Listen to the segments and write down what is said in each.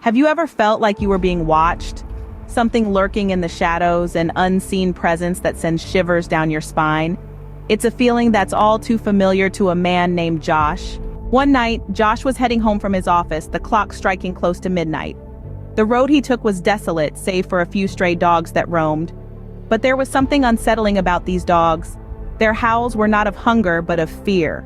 Have you ever felt like you were being watched? Something lurking in the shadows, an unseen presence that sends shivers down your spine? It's a feeling that's all too familiar to a man named Josh. One night, Josh was heading home from his office, the clock striking close to midnight. The road he took was desolate, save for a few stray dogs that roamed. But there was something unsettling about these dogs. Their howls were not of hunger, but of fear.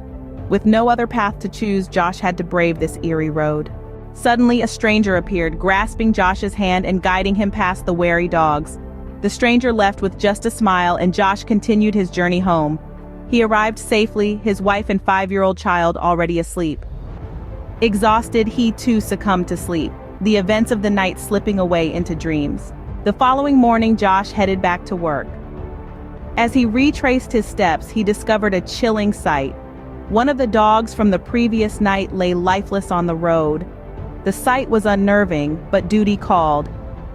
With no other path to choose, Josh had to brave this eerie road. Suddenly, a stranger appeared, grasping Josh's hand and guiding him past the wary dogs. The stranger left with just a smile, and Josh continued his journey home. He arrived safely, his wife and 5-year-old child already asleep. Exhausted, he too succumbed to sleep, the events of the night slipping away into dreams. The following morning, Josh headed back to work. As he retraced his steps, he discovered a chilling sight. One of the dogs from the previous night lay lifeless on the road. The sight was unnerving, but duty called,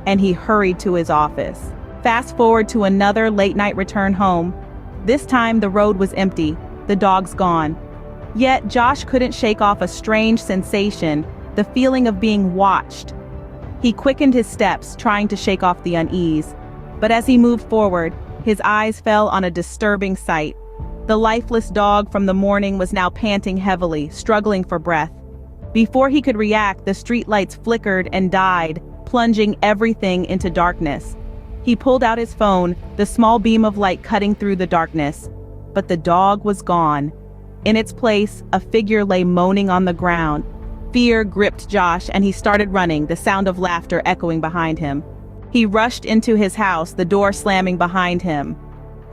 and he hurried to his office. Fast forward to another late-night return home. This time, the road was empty, the dogs gone. Yet, Josh couldn't shake off a strange sensation, the feeling of being watched. He quickened his steps, trying to shake off the unease. But as he moved forward, his eyes fell on a disturbing sight. The lifeless dog from the morning was now panting heavily, struggling for breath. Before he could react, the streetlights flickered and died, plunging everything into darkness. He pulled out his phone, the small beam of light cutting through the darkness. But the dog was gone. In its place, a figure lay moaning on the ground. Fear gripped Josh, and he started running, the sound of laughter echoing behind him. He rushed into his house, the door slamming behind him.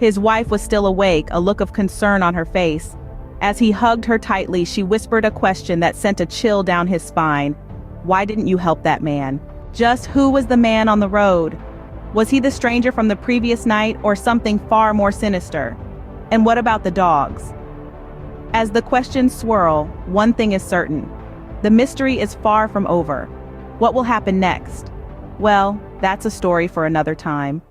His wife was still awake, a look of concern on her face. As he hugged her tightly, she whispered a question that sent a chill down his spine. Why didn't you help that man? Just who was the man on the road? Was he the stranger from the previous night, or something far more sinister? And what about the dogs? As the questions swirl, one thing is certain. The mystery is far from over. What will happen next? Well, that's a story for another time.